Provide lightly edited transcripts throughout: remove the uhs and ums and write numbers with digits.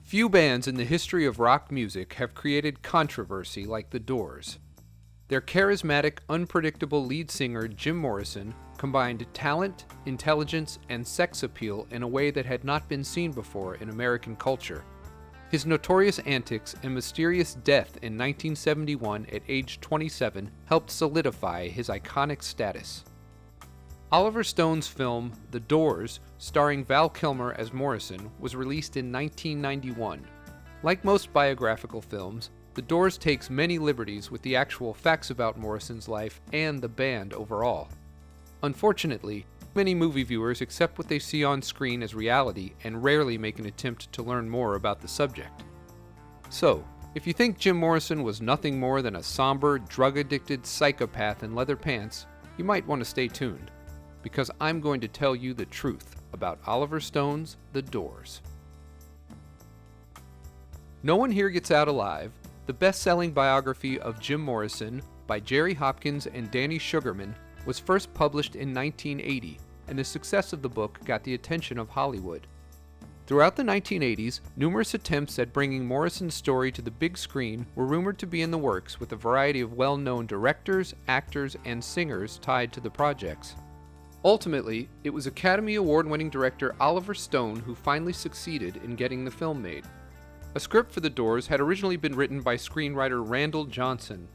Few bands in the history of rock music have created controversy like the Doors. Their charismatic, unpredictable lead singer Jim Morrison combined talent, intelligence, and sex appeal in a way that had not been seen before in American culture. His notorious antics and mysterious death in 1971 at age 27 helped solidify his iconic status. Oliver Stone's film, The Doors, starring Val Kilmer as Morrison, was released in 1991. Like most biographical films, The Doors takes many liberties with the actual facts about Morrison's life and the band overall. Unfortunately, many movie viewers accept what they see on screen as reality and rarely make an attempt to learn more about the subject. So, if you think Jim Morrison was nothing more than a somber, drug-addicted psychopath in leather pants, you might want to stay tuned, because I'm going to tell you the truth about Oliver Stone's The Doors. No One Here Gets Out Alive, the best-selling biography of Jim Morrison by Jerry Hopkins and Danny Sugarman, was first published in 1980, and the success of the book got the attention of Hollywood. Throughout the 1980s, numerous attempts at bringing Morrison's story to the big screen were rumored to be in the works, with a variety of well-known directors, actors, and singers tied to the projects. Ultimately, it was Academy Award-winning director Oliver Stone who finally succeeded in getting the film made. A script for The Doors had originally been written by screenwriter Randall Johnson.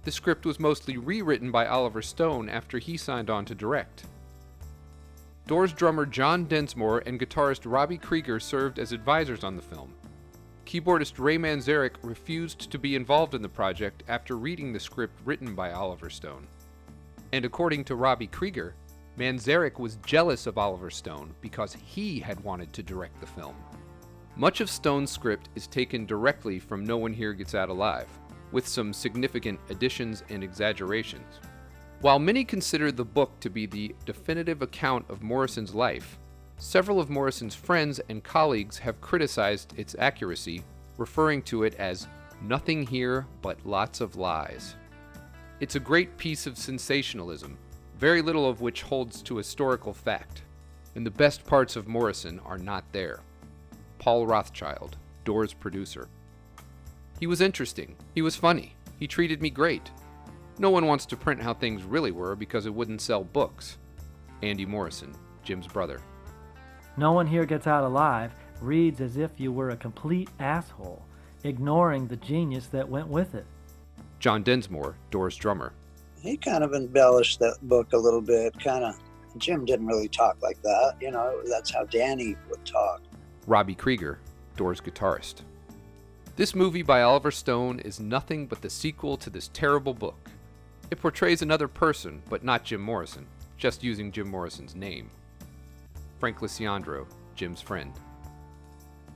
The script was mostly rewritten by Oliver Stone after he signed on to direct. Doors drummer John Densmore and guitarist Robbie Krieger served as advisors on the film. Keyboardist Ray Manzarek refused to be involved in the project after reading the script written by Oliver Stone. And according to Robbie Krieger, Manzarek was jealous of Oliver Stone because he had wanted to direct the film. Much of Stone's script is taken directly from No One Here Gets Out Alive, with some significant additions and exaggerations. While many consider the book to be the definitive account of Morrison's life, several of Morrison's friends and colleagues have criticized its accuracy, referring to it as nothing here but lots of lies. It's a great piece of sensationalism, very little of which holds to historical fact, and the best parts of Morrison are not there. Paul Rothchild, Doors producer. He was interesting. He was funny. He treated me great. No one wants to print how things really were because it wouldn't sell books. Andy Morrison, Jim's brother. No One Here Gets Out Alive reads as if you were a complete asshole, ignoring the genius that went with it. John Densmore, Doors drummer. He kind of embellished that book a little bit, Jim didn't really talk like that, that's how Danny would talk. Robbie Krieger, Doors guitarist. This movie by Oliver Stone is nothing but the sequel to this terrible book. It portrays another person, but not Jim Morrison, just using Jim Morrison's name. Frank Lisiandro, Jim's friend.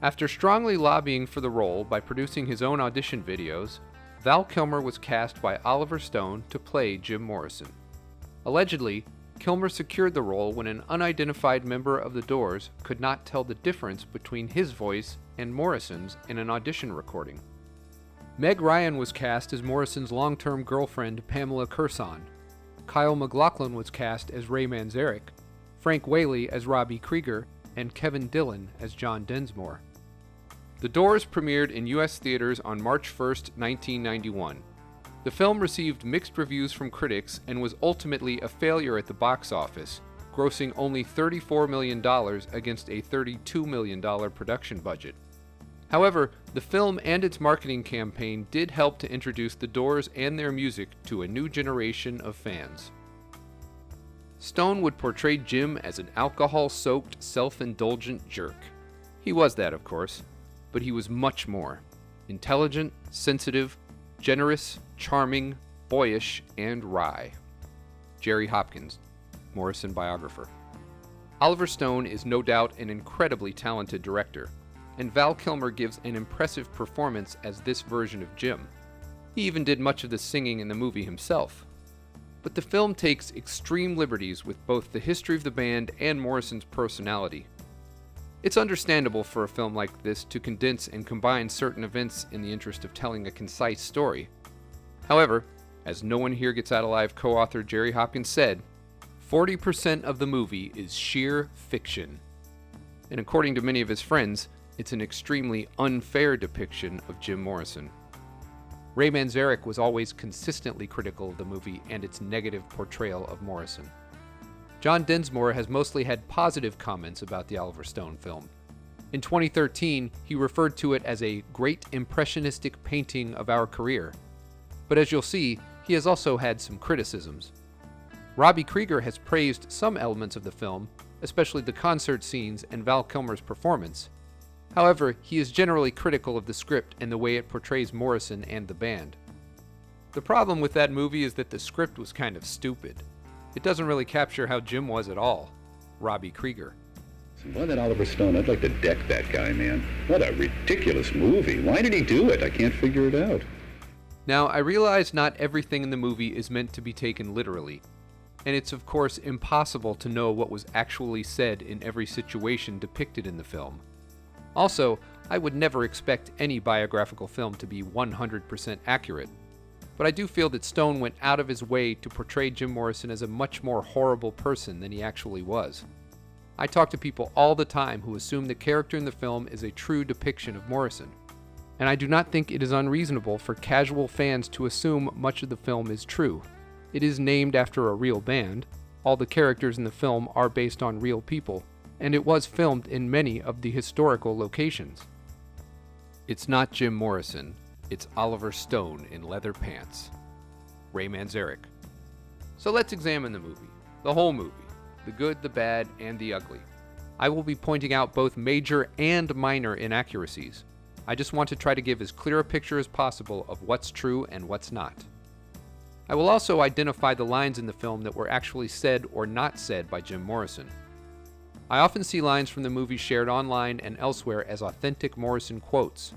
After strongly lobbying for the role by producing his own audition videos, Val Kilmer was cast by Oliver Stone to play Jim Morrison. Allegedly, Kilmer secured the role when an unidentified member of the Doors could not tell the difference between his voice and Morrison's in an audition recording. Meg Ryan was cast as Morrison's long-term girlfriend Pamela Curson. Kyle MacLachlan was cast as Ray Manzarek, Frank Whaley as Robbie Krieger, and Kevin Dillon as John Densmore. The Doors premiered in U.S. theaters on March 1, 1991. The film received mixed reviews from critics and was ultimately a failure at the box office, grossing only $34 million against a $32 million production budget. However, the film and its marketing campaign did help to introduce the Doors and their music to a new generation of fans. Stone would portray Jim as an alcohol-soaked, self-indulgent jerk. He was that, of course, but he was much more. Intelligent, sensitive, generous, charming, boyish, and wry. Jerry Hopkins, Morrison biographer. Oliver Stone is no doubt an incredibly talented director, and Val Kilmer gives an impressive performance as this version of Jim. He even did much of the singing in the movie himself. But the film takes extreme liberties with both the history of the band and Morrison's personality. It's understandable for a film like this to condense and combine certain events in the interest of telling a concise story. However, as No One Here Gets Out Alive co-author Jerry Hopkins said, 40% of the movie is sheer fiction. And according to many of his friends, It's an extremely unfair depiction of Jim Morrison. Ray Manzarek was always consistently critical of the movie and its negative portrayal of Morrison. John Densmore has mostly had positive comments about the Oliver Stone film. In 2013, he referred to it as a great impressionistic painting of our career. But as you'll see, he has also had some criticisms. Robbie Krieger has praised some elements of the film, especially the concert scenes and Val Kilmer's performance. However, he is generally critical of the script and the way it portrays Morrison and the band. The problem with that movie is that the script was kind of stupid. It doesn't really capture how Jim was at all. Robbie Krieger. Boy, that Oliver Stone, I'd like to deck that guy, man. What a ridiculous movie. Why did he do it? I can't figure it out. Now, I realize not everything in the movie is meant to be taken literally, and it's of course impossible to know what was actually said in every situation depicted in the film. Also, I would never expect any biographical film to be 100% accurate, but I do feel that Stone went out of his way to portray Jim Morrison as a much more horrible person than he actually was. I talk to people all the time who assume the character in the film is a true depiction of Morrison, and I do not think it is unreasonable for casual fans to assume much of the film is true. It is named after a real band, all the characters in the film are based on real people, and it was filmed in many of the historical locations. It's not Jim Morrison, it's Oliver Stone in leather pants. Ray Manzarek. So let's examine the movie, the whole movie, the good, the bad, and the ugly. I will be pointing out both major and minor inaccuracies. I just want to try to give as clear a picture as possible of what's true and what's not. I will also identify the lines in the film that were actually said or not said by Jim Morrison. I often see lines from the movie shared online and elsewhere as authentic Morrison quotes.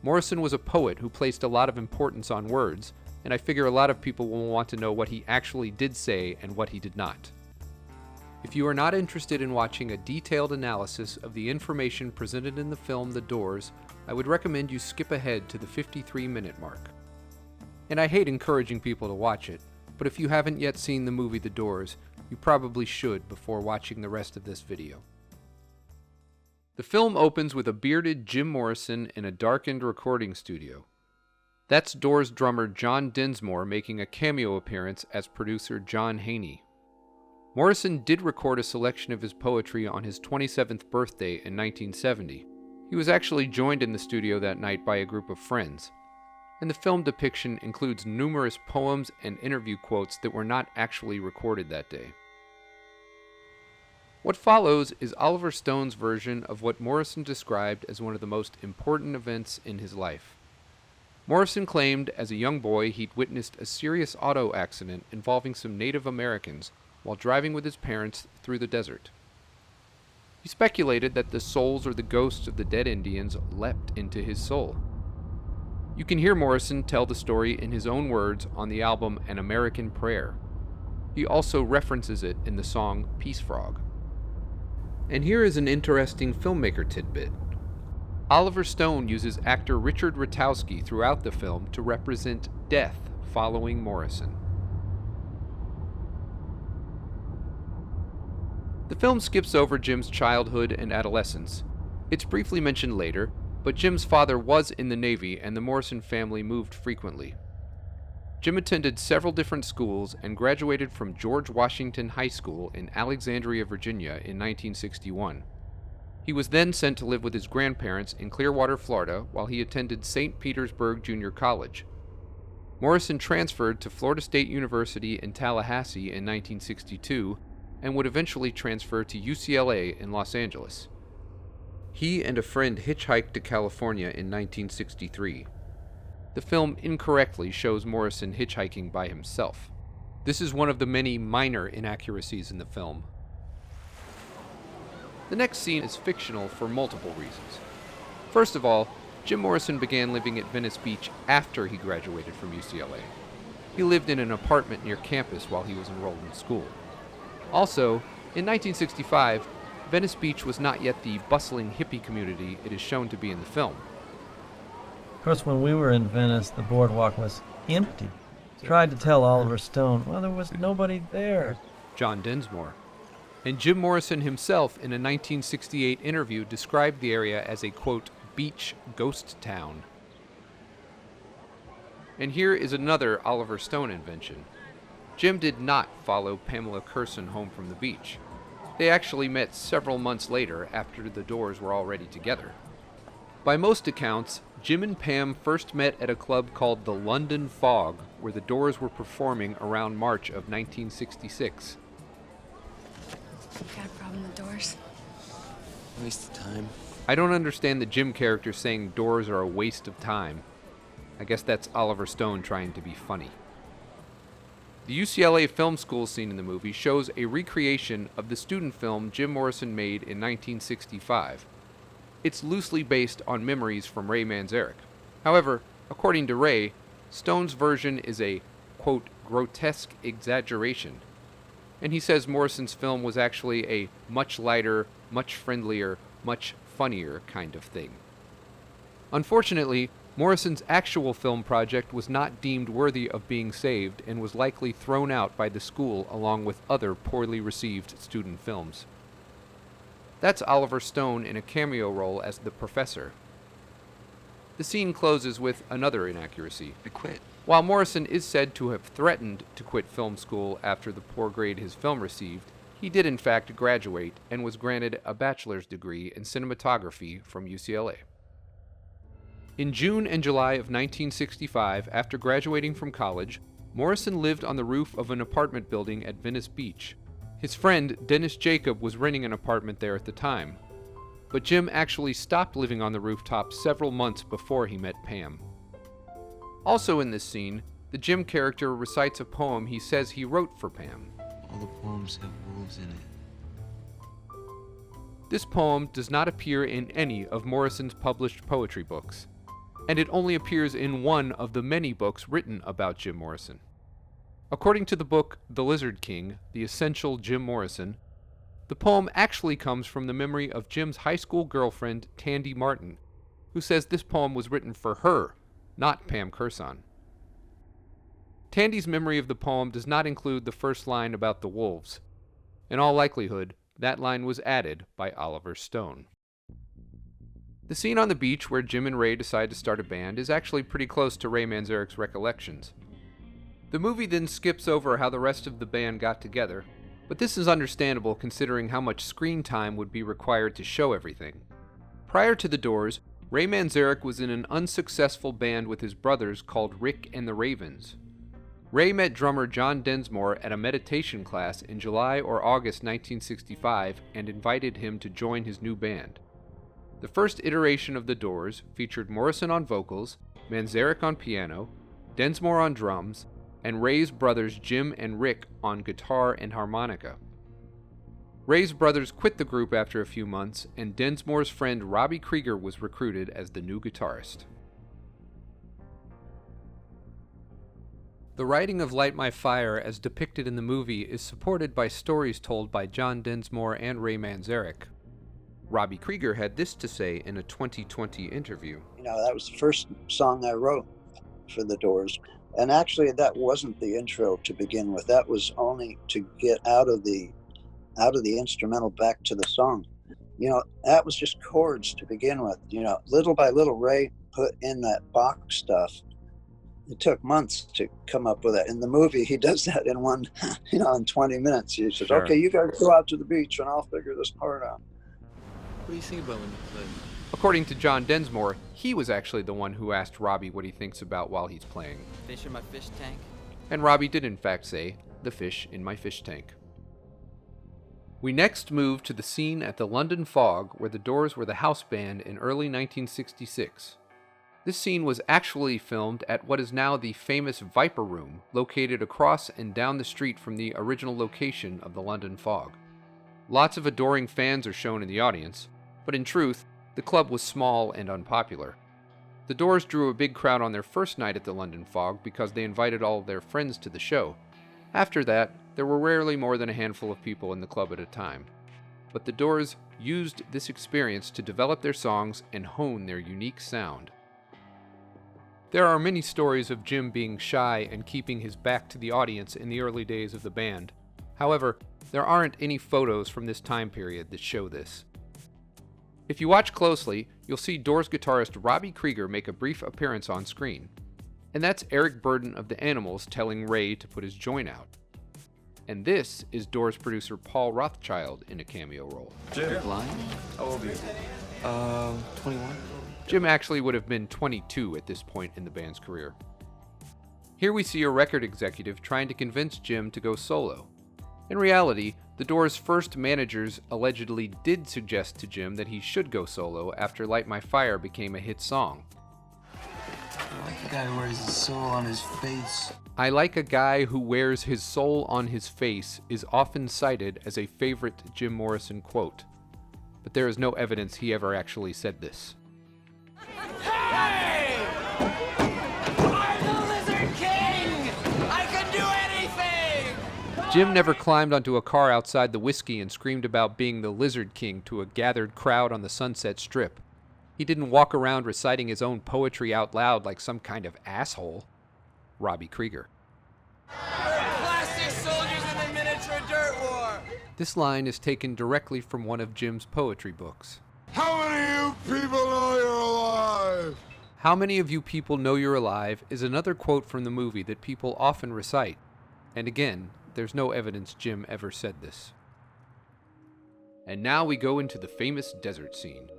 Morrison was a poet who placed a lot of importance on words, and I figure a lot of people will want to know what he actually did say and what he did not. If you are not interested in watching a detailed analysis of the information presented in the film The Doors, I would recommend you skip ahead to the 53-minute mark. And I hate encouraging people to watch it, but if you haven't yet seen the movie The Doors, you probably should before watching the rest of this video. The film opens with a bearded Jim Morrison in a darkened recording studio. That's Doors drummer John Densmore making a cameo appearance as producer John Haney. Morrison did record a selection of his poetry on his 27th birthday in 1970. He was actually joined in the studio that night by a group of friends, and the film depiction includes numerous poems and interview quotes that were not actually recorded that day. What follows is Oliver Stone's version of what Morrison described as one of the most important events in his life. Morrison claimed as a young boy he'd witnessed a serious auto accident involving some Native Americans while driving with his parents through the desert. He speculated that the souls or the ghosts of the dead Indians leapt into his soul. You can hear Morrison tell the story in his own words on the album An American Prayer. He also references it in the song Peace Frog. And here is an interesting filmmaker tidbit. Oliver Stone uses actor Richard Ratowski throughout the film to represent death following Morrison. The film skips over Jim's childhood and adolescence. It's briefly mentioned later, but Jim's father was in the Navy and the Morrison family moved frequently. Jim attended several different schools and graduated from George Washington High School in Alexandria, Virginia in 1961. He was then sent to live with his grandparents in Clearwater, Florida, while he attended St. Petersburg Junior College. Morrison transferred to Florida State University in Tallahassee in 1962 and would eventually transfer to UCLA in Los Angeles. He and a friend hitchhiked to California in 1963. The film incorrectly shows Morrison hitchhiking by himself. This is one of the many minor inaccuracies in the film. The next scene is fictional for multiple reasons. First of all, Jim Morrison began living at Venice Beach after he graduated from UCLA. He lived in an apartment near campus while he was enrolled in school. Also, in 1965, Venice Beach was not yet the bustling hippie community it is shown to be in the film. Of course, when we were in Venice, the boardwalk was empty. Tried to tell Oliver Stone, well, there was nobody there. John Densmore. And Jim Morrison himself, in a 1968 interview, described the area as a, quote, beach ghost town. And here is another Oliver Stone invention. Jim did not follow Pamela Curson home from the beach. They actually met several months later after the Doors were already together. By most accounts, Jim and Pam first met at a club called the London Fog, where the Doors were performing around March of 1966. Got a problem with Doors? Waste of time. I don't understand the Jim character saying Doors are a waste of time. I guess that's Oliver Stone trying to be funny. The UCLA film school scene in the movie shows a recreation of the student film Jim Morrison made in 1965. It's loosely based on memories from Ray Manzarek. However, according to Ray, Stone's version is a, quote, grotesque exaggeration. And he says Morrison's film was actually a much lighter, much friendlier, much funnier kind of thing. Unfortunately, Morrison's actual film project was not deemed worthy of being saved and was likely thrown out by the school along with other poorly received student films. That's Oliver Stone in a cameo role as the professor. The scene closes with another inaccuracy. I quit. While Morrison is said to have threatened to quit film school after the poor grade his film received, he did in fact graduate and was granted a bachelor's degree in cinematography from UCLA. In June and July of 1965, after graduating from college, Morrison lived on the roof of an apartment building at Venice Beach. His friend, Dennis Jacob, was renting an apartment there at the time. But Jim actually stopped living on the rooftop several months before he met Pam. Also in this scene, the Jim character recites a poem he says he wrote for Pam. All the poems have wolves in it. This poem does not appear in any of Morrison's published poetry books, and it only appears in one of the many books written about Jim Morrison. According to the book The Lizard King, The Essential Jim Morrison, the poem actually comes from the memory of Jim's high school girlfriend, Tandy Martin, who says this poem was written for her, not Pam Curson. Tandy's memory of the poem does not include the first line about the wolves. In all likelihood, that line was added by Oliver Stone. The scene on the beach where Jim and Ray decide to start a band is actually pretty close to Ray Manzarek's recollections. The movie then skips over how the rest of the band got together, but this is understandable considering how much screen time would be required to show everything. Prior to the Doors, Ray Manzarek was in an unsuccessful band with his brothers called Rick and the Ravens. Ray met drummer John Densmore at a meditation class in July or August 1965 and invited him to join his new band. The first iteration of the Doors featured Morrison on vocals, Manzarek on piano, Densmore on drums, and Ray's brothers Jim and Rick on guitar and harmonica. Ray's brothers quit the group after a few months, and Densmore's friend Robbie Krieger was recruited as the new guitarist. The writing of Light My Fire as depicted in the movie is supported by stories told by John Densmore and Ray Manzarek. Robbie Krieger had this to say in a 2020 interview. That was the first song I wrote for the Doors. And actually, that wasn't the intro to begin with. That was only to get out of the instrumental back to the song. That was just chords to begin with. Little by little, Ray put in that Bach stuff. It took months to come up with it. In the movie, he does that in in 20 minutes. He says, Sure. Okay, you guys go out to the beach and I'll figure this part out. What do you think about when you play? According to John Densmore, he was actually the one who asked Robbie what he thinks about while he's playing. Fish in my fish tank? And Robbie did in fact say, "The fish in my fish tank." We next move to the scene at the London Fog where the Doors were the house band in early 1966. This scene was actually filmed at what is now the famous Viper Room, located across and down the street from the original location of the London Fog. Lots of adoring fans are shown in the audience, but in truth, the club was small and unpopular. The Doors drew a big crowd on their first night at the London Fog because they invited all of their friends to the show. After that, there were rarely more than a handful of people in the club at a time. But the Doors used this experience to develop their songs and hone their unique sound. There are many stories of Jim being shy and keeping his back to the audience in the early days of the band. However, there aren't any photos from this time period that show this. If you watch closely, you'll see Doors guitarist Robbie Krieger make a brief appearance on screen. And that's Eric Burden of the Animals telling Ray to put his joint out. And this is Doors producer Paul Rothchild in a cameo role. Jim. Blind? How old are you? 21. Jim actually would have been 22 at this point in the band's career. Here we see a record executive trying to convince Jim to go solo. In reality, the Doors' first managers allegedly did suggest to Jim that he should go solo after Light My Fire became a hit song. I like the guy who wears his soul on his face. I like a guy who wears his soul on his face is often cited as a favorite Jim Morrison quote, but there is no evidence he ever actually said this. Hey! I'm the Lizard King! I can do anything! Jim never climbed onto a car outside the Whiskey and screamed about being the Lizard King to a gathered crowd on the Sunset Strip. He didn't walk around reciting his own poetry out loud like some kind of asshole. Robbie Krieger. Plastic soldiers in the miniature dirt war! This line is taken directly from one of Jim's poetry books. How many of you people know you're alive? How many of you people know you're alive is another quote from the movie that people often recite. And again, there's no evidence Jim ever said this. And now we go into the famous desert scene.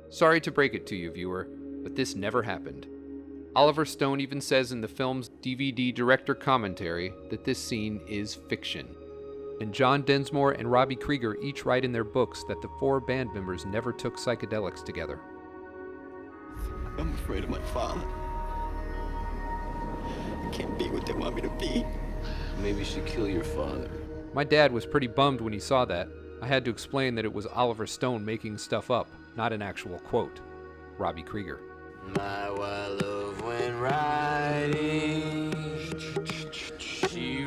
Sorry to break it to you, viewer, but this never happened. Oliver Stone even says in the film's DVD director commentary that this scene is fiction. And John Densmore and Robbie Krieger each write in their books that the four band members never took psychedelics together. I'm afraid of my father. I can't be what they want me to be. Maybe you should kill your father. My dad was pretty bummed when he saw that. I had to explain that it was Oliver Stone making stuff up, not an actual quote. Robbie Krieger. My wild love went riding.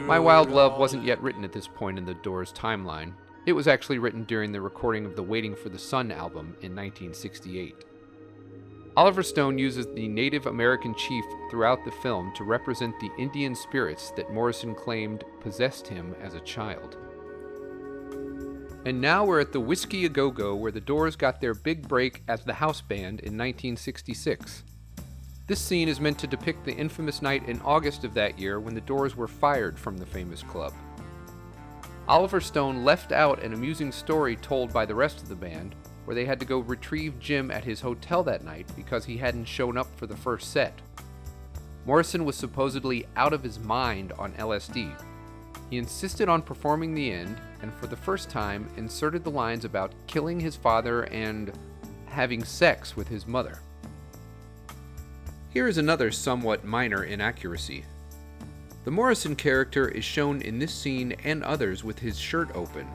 My Wild Love wasn't yet written at this point in the Doors' timeline. It was actually written during the recording of the Waiting for the Sun album in 1968. Oliver Stone uses the Native American chief throughout the film to represent the Indian spirits that Morrison claimed possessed him as a child. And now we're at the Whiskey A Go-Go, where the Doors got their big break as the house band in 1966. This scene is meant to depict the infamous night in August of that year when the Doors were fired from the famous club. Oliver Stone left out an amusing story told by the rest of the band, where they had to go retrieve Jim at his hotel that night because he hadn't shown up for the first set. Morrison was supposedly out of his mind on LSD. He insisted on performing the end, and for the first time inserted the lines about killing his father and having sex with his mother. Here is another somewhat minor inaccuracy. The Morrison character is shown in this scene and others with his shirt open.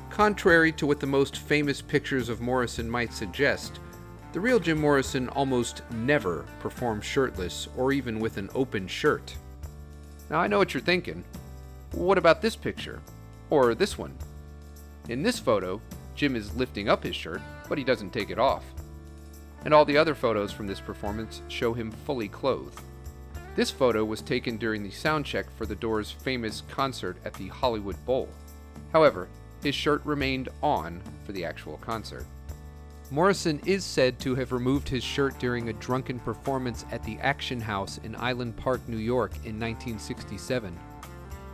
Contrary to what the most famous pictures of Morrison might suggest, the real Jim Morrison almost never performs shirtless or even with an open shirt. Now I know what you're thinking. What about this picture? Or this one? In this photo, Jim is lifting up his shirt, but he doesn't take it off. And all the other photos from this performance show him fully clothed. This photo was taken during the sound check for the Doors' famous concert at the Hollywood Bowl. However, his shirt remained on for the actual concert. Morrison is said to have removed his shirt during a drunken performance at the Action House in Island Park, New York in 1967.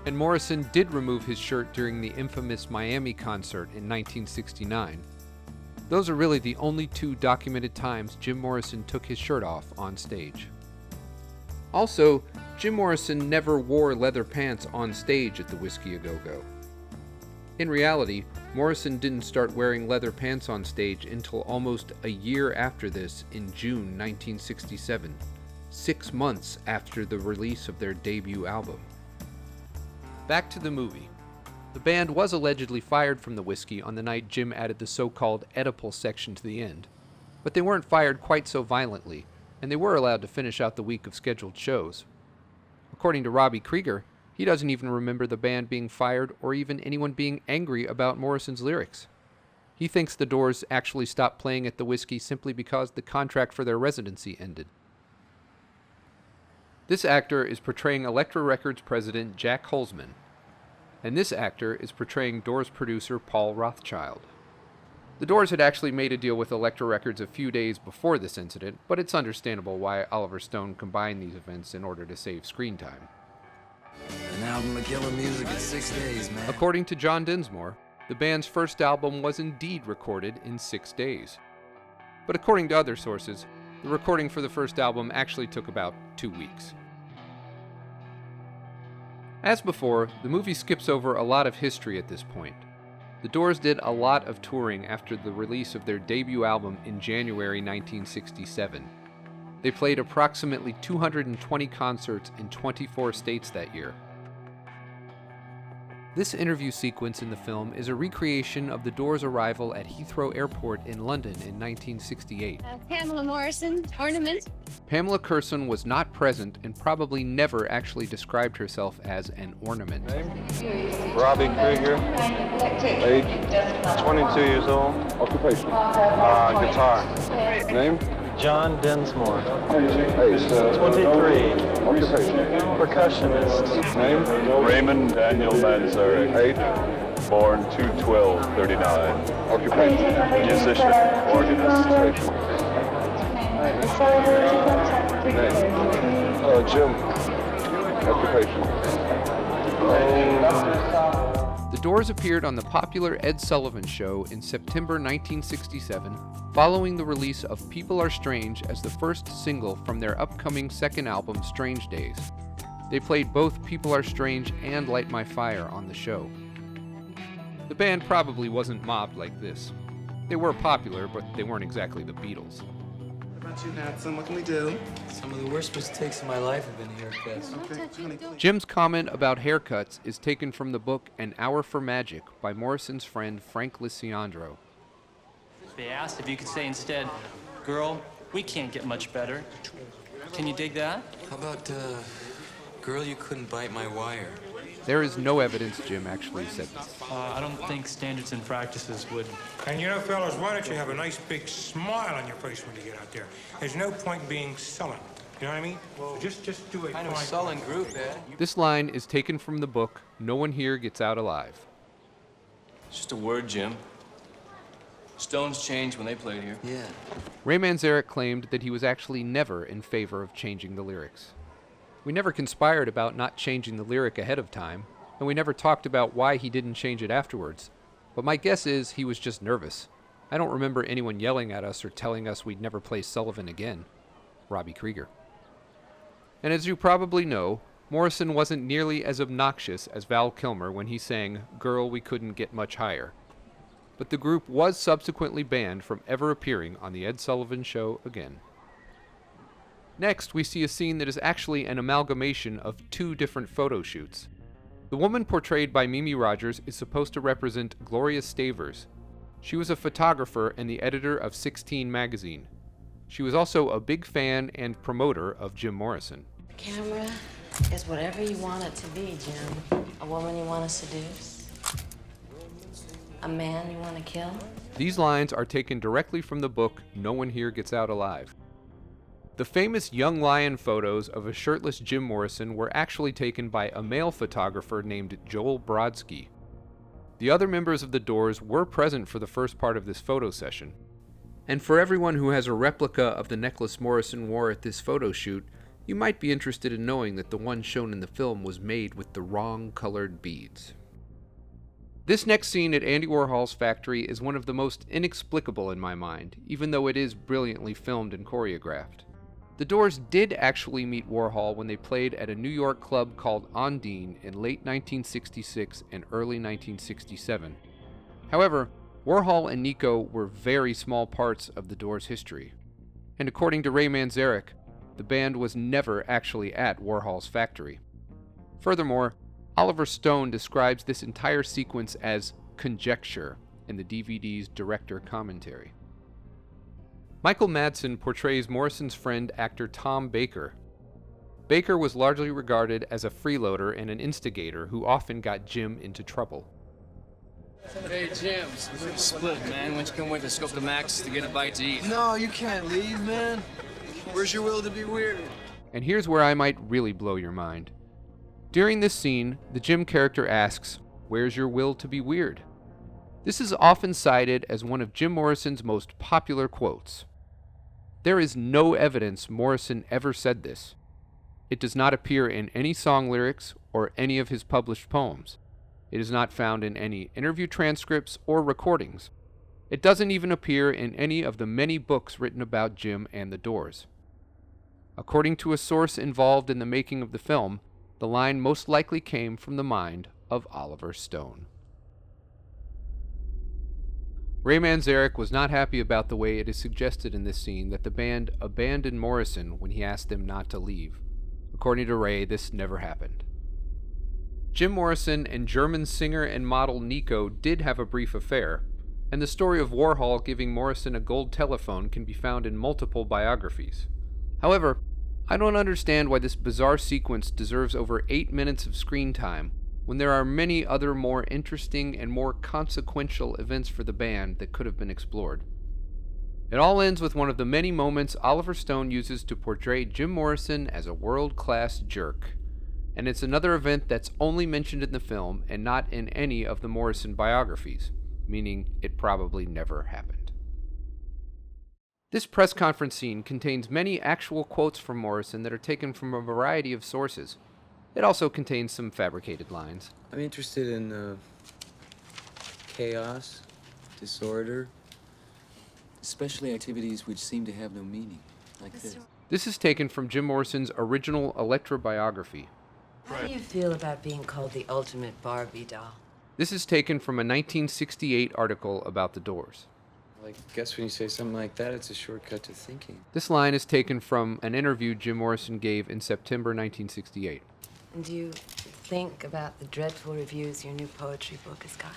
And Morrison did remove his shirt during the infamous Miami concert in 1969. Those are really the only two documented times Jim Morrison took his shirt off on stage. Also, Jim Morrison never wore leather pants on stage at the Whiskey A Go-Go. In reality, Morrison didn't start wearing leather pants on stage until almost a year after this in June 1967, 6 months after the release of their debut album. Back to the movie. The band was allegedly fired from the Whiskey on the night Jim added the so-called Oedipal section to the end, but they weren't fired quite so violently, and they were allowed to finish out the week of scheduled shows. According to Robbie Krieger, he doesn't even remember the band being fired or even anyone being angry about Morrison's lyrics. He thinks the Doors actually stopped playing at the Whiskey simply because the contract for their residency ended. This actor is portraying Elektra Records president Jack Holzman. and this actor is portraying Doors producer Paul Rothchild. The Doors had actually made a deal with Elektra Records a few days before this incident, but it's understandable why Oliver Stone combined these events in order to save screen time. An album of killer music in 6 days, man. According to John Densmore, the band's first album was indeed recorded in 6 days. But according to other sources, the recording for the first album actually took about 2 weeks. As before, the movie skips over a lot of history at this point. The Doors did a lot of touring after the release of their debut album in January 1967. They played approximately 220 concerts in 24 states that year. This interview sequence in the film is a recreation of the Doors' arrival at Heathrow Airport in London in 1968. Pamela Morrison, ornament. Pamela Curson was not present and probably never actually described herself as an ornament. Robbie Krieger, age 22 years old. Occupation. Guitar. Name? John Densmore, Age. 23. Occupation. Percussionist. Name? Raymond Daniel Manzarek, Age. born 2/12/39. Occupation. Musician, organist. Name? Jim. Occupation. The Doors appeared on the popular Ed Sullivan Show in September 1967, following the release of People Are Strange as the first single from their upcoming second album, Strange Days. They played both People Are Strange and Light My Fire on the show. The band probably wasn't mobbed like this. They were popular, but they weren't exactly the Beatles. What about you, Natson? What can we do? Some of the worst mistakes of my life have been haircuts. Jim's comment about haircuts is taken from the book An Hour for Magic by Morrison's friend Frank Lisiandro. They asked if you could say instead, "Girl, we can't get much better." Can you dig that? How about, girl, you couldn't bite my wire? There is no evidence Jim actually said this. I don't think standards and practices would. And you know, fellas, why don't you have a nice big smile on your face when you get out there? There's no point in being sullen. You know what I mean? Well, just do it. Kind of sullen group, Ed. This line is taken from the book No One Here Gets Out Alive. It's just a word, Jim. Stones changed when they played here. Yeah. Ray Manzarek claimed that he was actually never in favor of changing the lyrics. We never conspired about not changing the lyric ahead of time, and we never talked about why he didn't change it afterwards. But my guess is he was just nervous. I don't remember anyone yelling at us or telling us we'd never play Sullivan again. Robbie Krieger. And as you probably know, Morrison wasn't nearly as obnoxious as Val Kilmer when he sang Girl, We Couldn't Get Much Higher. But the group was subsequently banned from ever appearing on the Ed Sullivan Show again. Next, we see a scene that is actually an amalgamation of two different photo shoots. The woman portrayed by Mimi Rogers is supposed to represent Gloria Stavers. She was a photographer and the editor of 16 magazine. She was also a big fan and promoter of Jim Morrison. The camera is whatever you want it to be, Jim. A woman you want to seduce? A man you want to kill? These lines are taken directly from the book No One Here Gets Out Alive. The famous young lion photos of a shirtless Jim Morrison were actually taken by a male photographer named Joel Brodsky. The other members of the Doors were present for the first part of this photo session. And for everyone who has a replica of the necklace Morrison wore at this photo shoot, you might be interested in knowing that the one shown in the film was made with the wrong colored beads. This next scene at Andy Warhol's factory is one of the most inexplicable in my mind, even though it is brilliantly filmed and choreographed. The Doors did actually meet Warhol when they played at a New York club called Ondine in late 1966 and early 1967. However, Warhol and Nico were very small parts of the Doors' history. And according to Ray Manzarek, the band was never actually at Warhol's factory. Furthermore, Oliver Stone describes this entire sequence as conjecture in the DVD's director commentary. Michael Madsen portrays Morrison's friend actor Tom Baker. Baker was largely regarded as a freeloader and an instigator who often got Jim into trouble. Hey, Jim, we're split, man. Why don't you come with us? Go to Max to get a bite to eat. No, you can't leave, man. Where's your will to be weird? And here's where I might really blow your mind. During this scene, the Jim character asks, Where's your will to be weird? This is often cited as one of Jim Morrison's most popular quotes. There is no evidence Morrison ever said this. It does not appear in any song lyrics or any of his published poems. It is not found in any interview transcripts or recordings. It doesn't even appear in any of the many books written about Jim and the Doors. According to a source involved in the making of the film, the line most likely came from the mind of Oliver Stone. Ray Manzarek was not happy about the way it is suggested in this scene that the band abandoned Morrison when he asked them not to leave. According to Ray, this never happened. Jim Morrison and German singer and model Nico did have a brief affair, and the story of Warhol giving Morrison a gold telephone can be found in multiple biographies. However, I don't understand why this bizarre sequence deserves over 8 minutes of screen time when there are many other more interesting and more consequential events for the band that could have been explored. It all ends with one of the many moments Oliver Stone uses to portray Jim Morrison as a world-class jerk, and it's another event that's only mentioned in the film and not in any of the Morrison biographies, meaning it probably never happened. This press conference scene contains many actual quotes from Morrison that are taken from a variety of sources. It also contains some fabricated lines. I'm interested in chaos, disorder, especially activities which seem to have no meaning, like this. This is taken from Jim Morrison's original Electra biography. How do you feel about being called the ultimate Barbie doll? This is taken from a 1968 article about the Doors. I guess when you say something like that, it's a shortcut to thinking. This line is taken from an interview Jim Morrison gave in September 1968. And do you think about the dreadful reviews your new poetry book has got?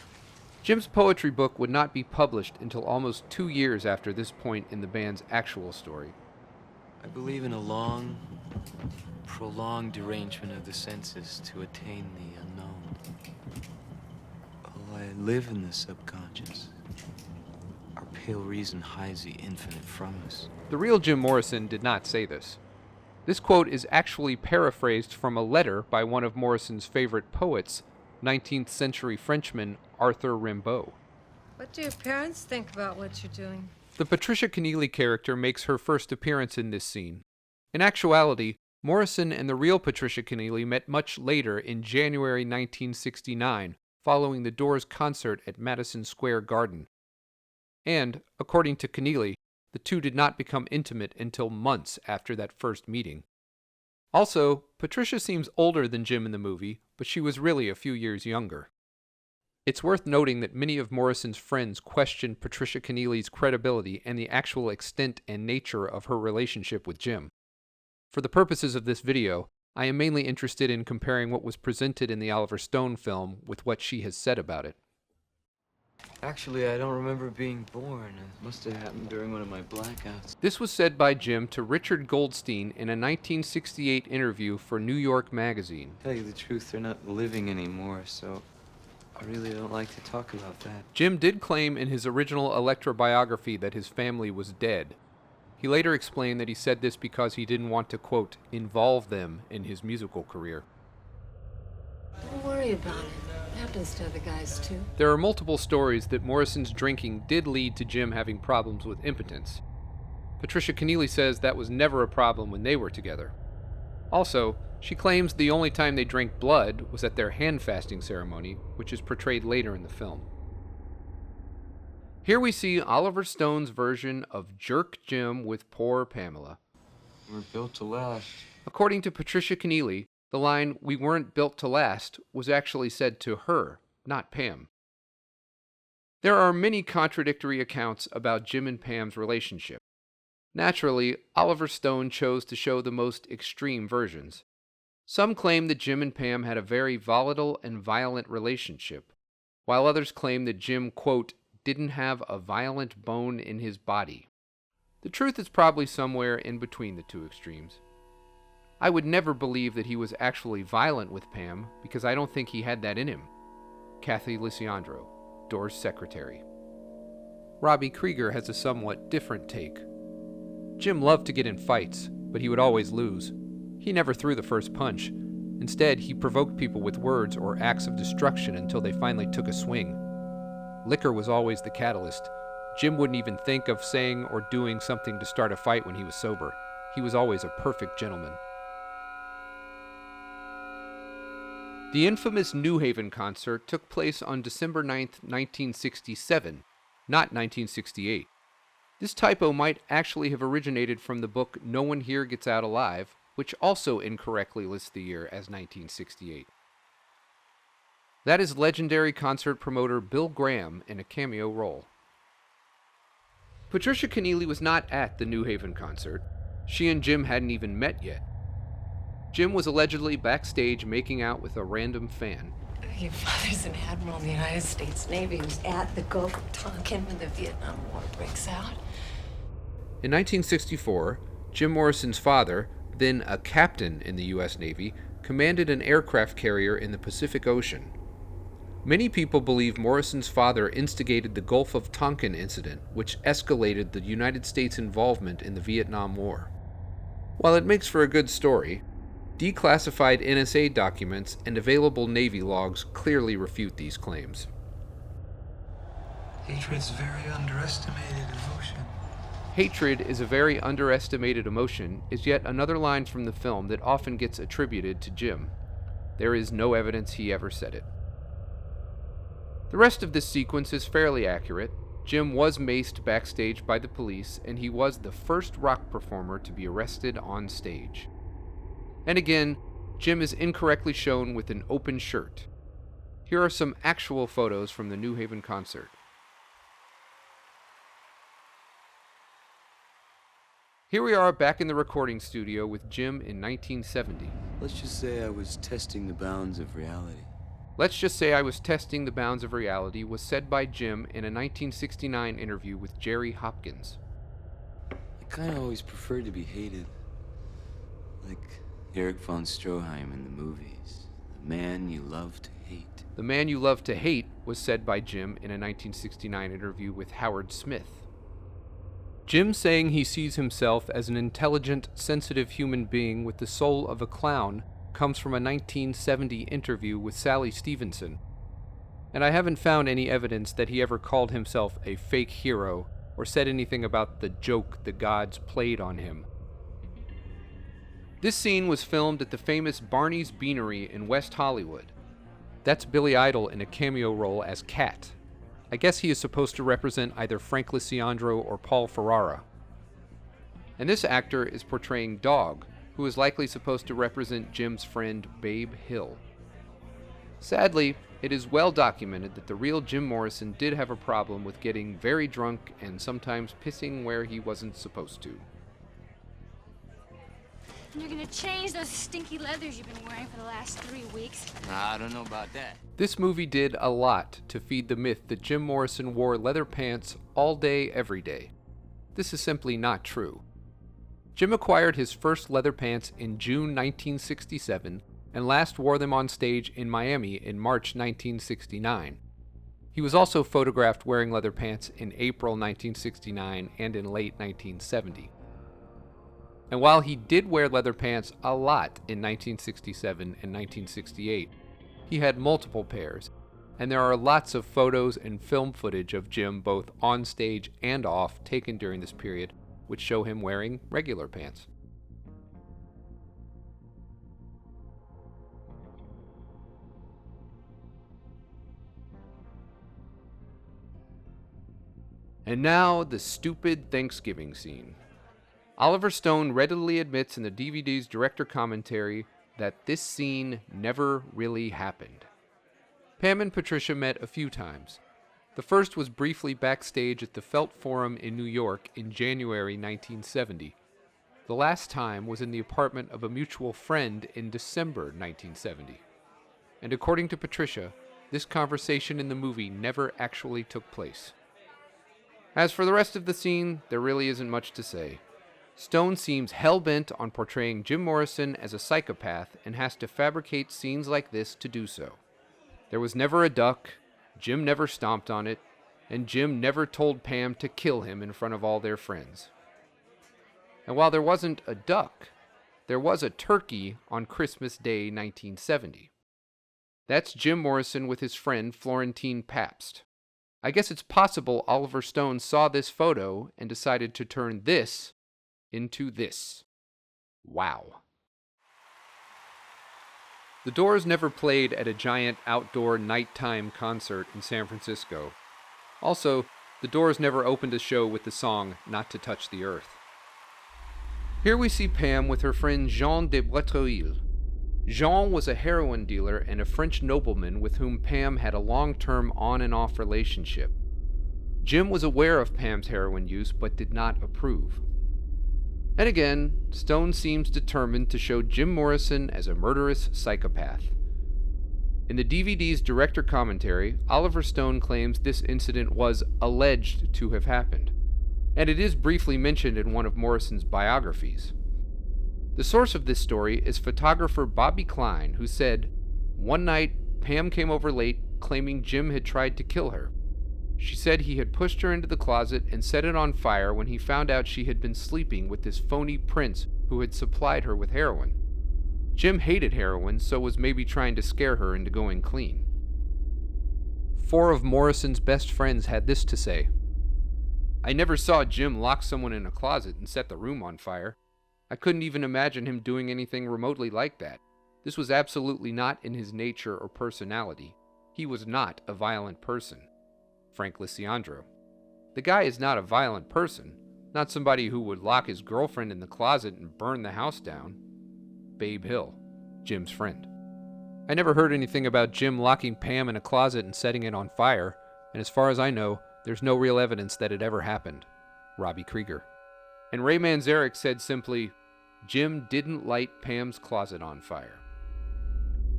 Jim's poetry book would not be published until almost 2 years after this point in the band's actual story. I believe in a long, prolonged derangement of the senses to attain the unknown. Oh, I live in the subconscious. Our pale reason hides the infinite from us. The real Jim Morrison did not say this. This quote is actually paraphrased from a letter by one of Morrison's favorite poets, 19th century Frenchman Arthur Rimbaud. What do your parents think about what you're doing? The Patricia Keneally character makes her first appearance in this scene. In actuality, Morrison and the real Patricia Keneally met much later in January 1969, following the Doors' concert at Madison Square Garden. And, according to Keneally, the two did not become intimate until months after that first meeting. Also, Patricia seems older than Jim in the movie, but she was really a few years younger. It's worth noting that many of Morrison's friends questioned Patricia Keneally's credibility and the actual extent and nature of her relationship with Jim. For the purposes of this video, I am mainly interested in comparing what was presented in the Oliver Stone film with what she has said about it. Actually, I don't remember being born. It must have happened during one of my blackouts. This was said by Jim to Richard Goldstein in a 1968 interview for New York Magazine. To tell you the truth, they're not living anymore, so I really don't like to talk about that. Jim did claim in his original Electra biography that his family was dead. He later explained that he said this because he didn't want to, quote, involve them in his musical career. Don't worry about it. It happens to other guys, too. There are multiple stories that Morrison's drinking did lead to Jim having problems with impotence. Patricia Keneally says that was never a problem when they were together. Also, she claims the only time they drank blood was at their hand-fasting ceremony, which is portrayed later in the film. Here we see Oliver Stone's version of Jerk Jim with poor Pamela. We're built to last. According to Patricia Keneally, the line, "We weren't built to last," was actually said to her, not Pam. There are many contradictory accounts about Jim and Pam's relationship. Naturally, Oliver Stone chose to show the most extreme versions. Some claim that Jim and Pam had a very volatile and violent relationship, while others claim that Jim, quote, didn't have a violent bone in his body. The truth is probably somewhere in between the two extremes. I would never believe that he was actually violent with Pam because I don't think he had that in him. Kathy Lisiandro, Doors' secretary. Robbie Krieger has a somewhat different take. Jim loved to get in fights, but he would always lose. He never threw the first punch, Instead, he provoked people with words or acts of destruction until they finally took a swing. Liquor was always the catalyst. Jim wouldn't even think of saying or doing something to start a fight when he was sober. He was always a perfect gentleman. The infamous New Haven concert took place on December 9th, 1967, not 1968. This typo might actually have originated from the book No One Here Gets Out Alive, which also incorrectly lists the year as 1968. That is legendary concert promoter Bill Graham in a cameo role. Patricia Kenneally was not at the New Haven concert. She and Jim hadn't even met yet. Jim was allegedly backstage making out with a random fan. Your father's an admiral in the United States Navy who's at the Gulf of Tonkin when the Vietnam War breaks out. In 1964, Jim Morrison's father, then a captain in the U.S. Navy, commanded an aircraft carrier in the Pacific Ocean. Many people believe Morrison's father instigated the Gulf of Tonkin incident, which escalated the United States' involvement in the Vietnam War. While it makes for a good story, declassified NSA documents and available Navy logs clearly refute these claims. Hatred's a very underestimated emotion. Hatred is a very underestimated emotion is yet another line from the film that often gets attributed to Jim. There is no evidence he ever said it. The rest of this sequence is fairly accurate. Jim was maced backstage by the police, and he was the first rock performer to be arrested on stage. And again, Jim is incorrectly shown with an open shirt. Here are some actual photos from the New Haven concert. Here we are back in the recording studio with Jim in 1970. Let's just say I was testing the bounds of reality. Let's just say I was testing the bounds of reality was said by Jim in a 1969 interview with Jerry Hopkins. I kind of always preferred to be hated. Like Erich von Stroheim in the movies. The man you love to hate. The man you love to hate was said by Jim in a 1969 interview with Howard Smith. Jim saying he sees himself as an intelligent, sensitive human being with the soul of a clown comes from a 1970 interview with Sally Stevenson. And I haven't found any evidence that he ever called himself a fake hero or said anything about the joke the gods played on him. This scene was filmed at the famous Barney's Beanery in West Hollywood. That's Billy Idol in a cameo role as Cat. I guess he is supposed to represent either Frank Lisiandro or Paul Ferrara. And this actor is portraying Dog, who is likely supposed to represent Jim's friend Babe Hill. Sadly, it is well documented that the real Jim Morrison did have a problem with getting very drunk and sometimes pissing where he wasn't supposed to. And you're gonna change those stinky leathers you've been wearing for the last 3 weeks. Nah, I don't know about that. This movie did a lot to feed the myth that Jim Morrison wore leather pants all day, every day. This is simply not true. Jim acquired his first leather pants in June 1967 and last wore them on stage in Miami in March 1969. He was also photographed wearing leather pants in April 1969 and in late 1970. And while he did wear leather pants a lot in 1967 and 1968, he had multiple pairs, and there are lots of photos and film footage of Jim both on stage and off taken during this period, which show him wearing regular pants. And now, the stupid Thanksgiving scene. Oliver Stone readily admits in the DVD's director commentary that this scene never really happened. Pam and Patricia met a few times. The first was briefly backstage at the Felt Forum in New York in January 1970. The last time was in the apartment of a mutual friend in December 1970. And according to Patricia, this conversation in the movie never actually took place. As for the rest of the scene, there really isn't much to say. Stone seems hell-bent on portraying Jim Morrison as a psychopath and has to fabricate scenes like this to do so. There was never a duck, Jim never stomped on it, and Jim never told Pam to kill him in front of all their friends. And while there wasn't a duck, there was a turkey on Christmas Day 1970. That's Jim Morrison with his friend Florentine Pabst. I guess it's possible Oliver Stone saw this photo and decided to turn this into this. Wow. The Doors never played at a giant outdoor nighttime concert in San Francisco. Also, the Doors never opened a show with the song Not to Touch the Earth. Here we see Pam with her friend Jean de Bretreuil. Jean was a heroin dealer and a French nobleman with whom Pam had a long-term on and off relationship. Jim was aware of Pam's heroin use but did not approve. And again, Stone seems determined to show Jim Morrison as a murderous psychopath. In the DVD's director commentary, Oliver Stone claims this incident was alleged to have happened, and it is briefly mentioned in one of Morrison's biographies. The source of this story is photographer Bobby Klein, who said, "One night, Pam came over late, claiming Jim had tried to kill her. She said he had pushed her into the closet and set it on fire when he found out she had been sleeping with this phony prince who had supplied her with heroin. Jim hated heroin, so was maybe trying to scare her into going clean." 4 of Morrison's best friends had this to say: "I never saw Jim lock someone in a closet and set the room on fire. I couldn't even imagine him doing anything remotely like that. This was absolutely not in his nature or personality. He was not a violent person." Frank Lisiandro. "The guy is not a violent person, not somebody who would lock his girlfriend in the closet and burn the house down." Babe Hill, Jim's friend. "I never heard anything about Jim locking Pam in a closet and setting it on fire, and as far as I know, there's no real evidence that it ever happened." Robbie Krieger. And Ray Manzarek said simply, "Jim didn't light Pam's closet on fire."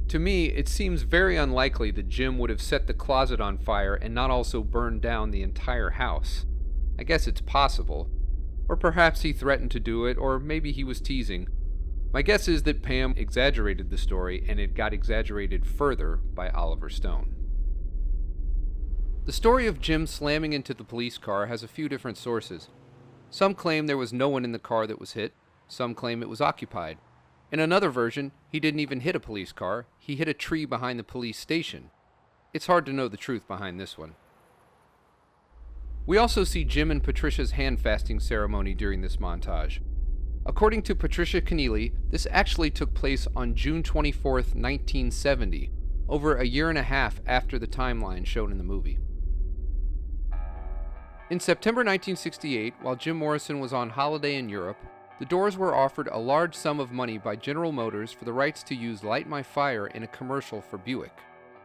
To me, it seems very unlikely that Jim would have set the closet on fire and not also burned down the entire house. I guess it's possible. Or perhaps he threatened to do it, or maybe he was teasing. My guess is that Pam exaggerated the story, and it got exaggerated further by Oliver Stone. The story of Jim slamming into the police car has a few different sources. Some claim there was no one in the car that was hit. Some claim it was occupied. In another version, he didn't even hit a police car. He hit a tree behind the police station. It's hard to know the truth behind this one. We also see Jim and Patricia's hand-fasting ceremony during this montage. According to Patricia Keneally, this actually took place on June 24th, 1970, over a year and a half after the timeline shown in the movie. In September 1968, while Jim Morrison was on holiday in Europe, the Doors were offered a large sum of money by General Motors for the rights to use Light My Fire in a commercial for Buick.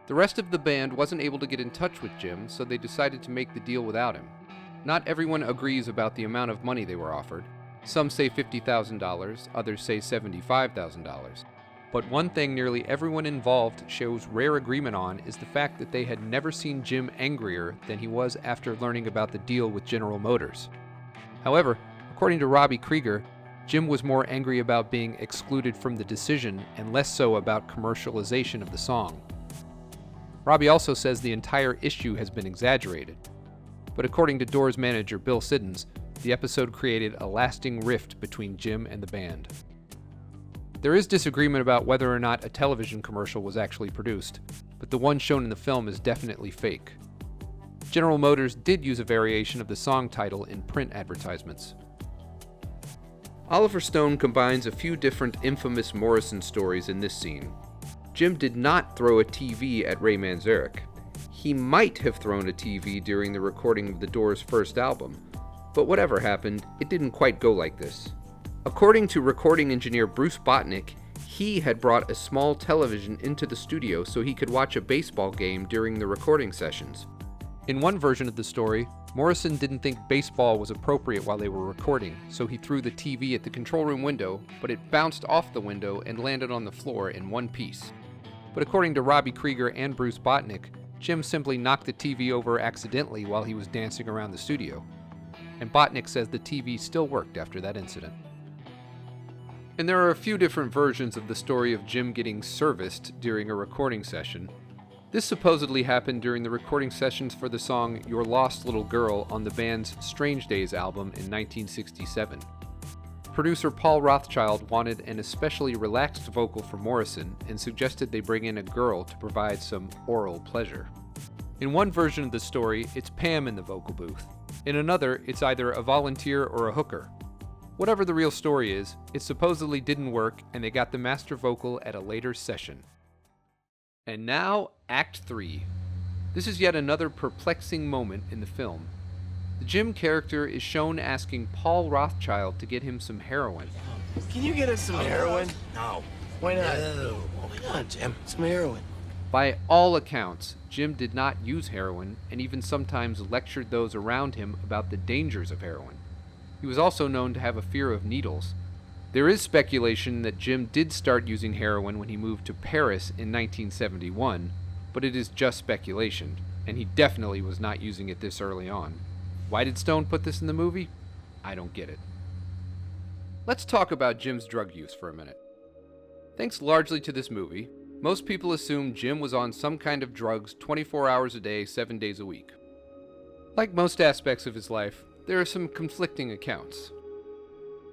The rest of the band wasn't able to get in touch with Jim, so they decided to make the deal without him. Not everyone agrees about the amount of money they were offered. Some say $50,000, others say $75,000. But one thing nearly everyone involved shows rare agreement on is the fact that they had never seen Jim angrier than he was after learning about the deal with General Motors. However, according to Robbie Krieger, Jim was more angry about being excluded from the decision and less so about commercialization of the song. Robbie also says the entire issue has been exaggerated. But according to Doors manager Bill Siddons, the episode created a lasting rift between Jim and the band. There is disagreement about whether or not a television commercial was actually produced, but the one shown in the film is definitely fake. General Motors did use a variation of the song title in print advertisements. Oliver Stone combines a few different infamous Morrison stories in this scene. Jim did not throw a TV at Ray Manzarek. He might have thrown a TV during the recording of the Doors' first album, but whatever happened, it didn't quite go like this. According to recording engineer Bruce Botnick, he had brought a small television into the studio so he could watch a baseball game during the recording sessions. In one version of the story, Morrison didn't think baseball was appropriate while they were recording, so he threw the TV at the control room window, but it bounced off the window and landed on the floor in one piece. But according to Robbie Krieger and Bruce Botnick, Jim simply knocked the TV over accidentally while he was dancing around the studio. And Botnick says the TV still worked after that incident. And there are a few different versions of the story of Jim getting serviced during a recording session. This supposedly happened during the recording sessions for the song Your Lost Little Girl on the band's Strange Days album in 1967. producer Paul Rothchild wanted an especially relaxed vocal for Morrison and suggested they bring in a girl to provide some oral pleasure. In one version of the story, it's Pam in the vocal booth. In another, it's either a volunteer or a hooker. Whatever the real story is, it supposedly didn't work and they got the master vocal at a later session. And now, Act 3. This is yet another perplexing moment in the film. The Jim character is shown asking Paul Rothchild to get him some heroin. Can you get us some heroin? No. Why not? No. Why not, Jim? Some heroin. By all accounts, Jim did not use heroin and even sometimes lectured those around him about the dangers of heroin. He was also known to have a fear of needles. There is speculation that Jim did start using heroin when he moved to Paris in 1971, but it is just speculation, and he definitely was not using it this early on. Why did Stone put this in the movie? I don't get it. Let's talk about Jim's drug use for a minute. Thanks largely to this movie, most people assume Jim was on some kind of drugs 24 hours a day, 7 days a week. Like most aspects of his life, there are some conflicting accounts.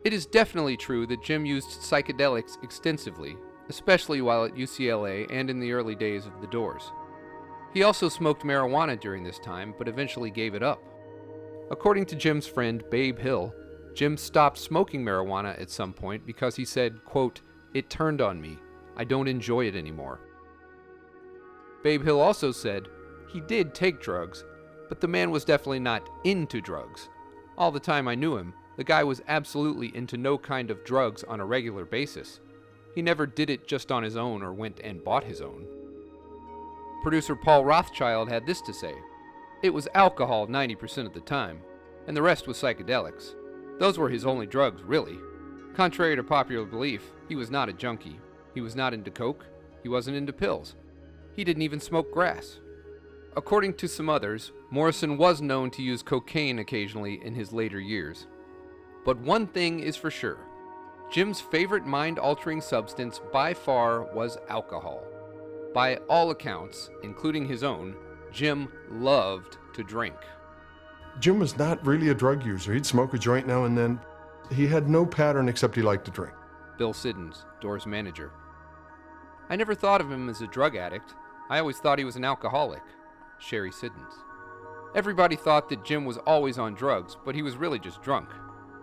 It is definitely true that Jim used psychedelics extensively, especially while at UCLA and in the early days of The Doors. He also smoked marijuana during this time, but eventually gave it up. According to Jim's friend Babe Hill, Jim stopped smoking marijuana at some point because he said, quote, "It turned on me. I don't enjoy it anymore." Babe Hill also said he did take drugs, but the man was definitely not into drugs. All the time I knew him, the guy was absolutely into no kind of drugs on a regular basis. He never did it just on his own or went and bought his own. Producer Paul Rothchild had this to say: "It was alcohol 90% of the time, and the rest was psychedelics. Those were his only drugs, really. Contrary to popular belief, he was not a junkie. He was not into coke. He wasn't into pills. He didn't even smoke grass." According to some others, Morrison was known to use cocaine occasionally in his later years. But one thing is for sure: Jim's favorite mind-altering substance by far was alcohol. By all accounts, including his own, Jim loved to drink. Jim was not really a drug user. He'd smoke a joint now and then. He had no pattern except he liked to drink. Bill Siddons, Doors manager. "I never thought of him as a drug addict. I always thought he was an alcoholic." Sherry Siddons. "Everybody thought that Jim was always on drugs, but he was really just drunk.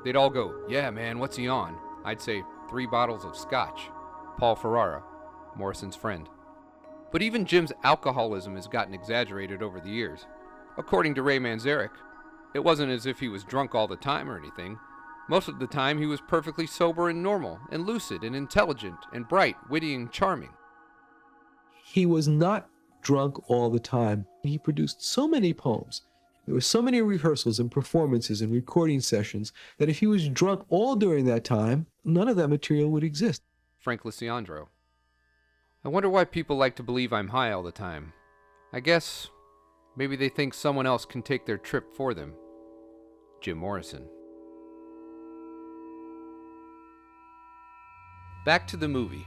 They'd all go, 'Yeah, man, what's he on?' I'd say, 3 bottles of scotch." Paul Ferrara, Morrison's friend. But even Jim's alcoholism has gotten exaggerated over the years. According to Ray Manzarek, it wasn't as if he was drunk all the time or anything. Most of the time he was perfectly sober and normal, and lucid and intelligent and bright, witty and charming. He was not drunk all the time. He produced so many poems. There were so many rehearsals and performances and recording sessions that if he was drunk all during that time, none of that material would exist. Frank Lisiandro. "I wonder why people like to believe I'm high all the time. I guess maybe they think someone else can take their trip for them." Jim Morrison. Back to the movie.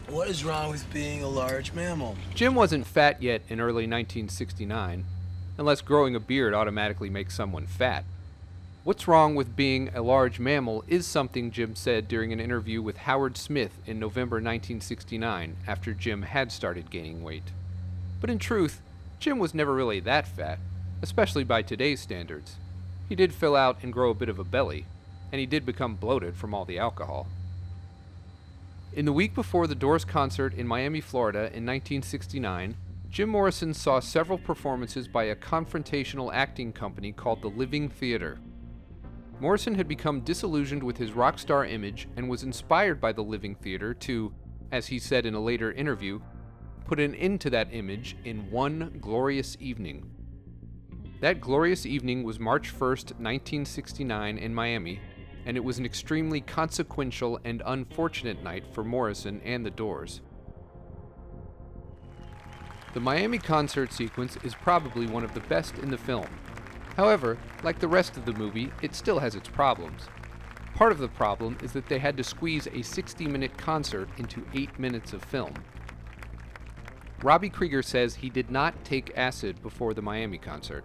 What is wrong with being a large mammal? Jim wasn't fat yet in early 1969, unless growing a beard automatically makes someone fat. What's wrong with being a large mammal is something Jim said during an interview with Howard Smith in November 1969, after Jim had started gaining weight. But in truth, Jim was never really that fat, especially by today's standards. He did fill out and grow a bit of a belly, and he did become bloated from all the alcohol. In the week before the Doors concert in Miami, Florida in 1969, Jim Morrison saw several performances by a confrontational acting company called the Living Theater. Morrison had become disillusioned with his rock star image and was inspired by the Living Theater to, as he said in a later interview, put an end to that image in one glorious evening. That glorious evening was March 1st, 1969 in Miami, and it was an extremely consequential and unfortunate night for Morrison and the Doors. The Miami concert sequence is probably one of the best in the film. However, like the rest of the movie, it still has its problems. Part of the problem is that they had to squeeze a 60-minute concert into 8 minutes of film. Robbie Krieger says he did not take acid before the Miami concert.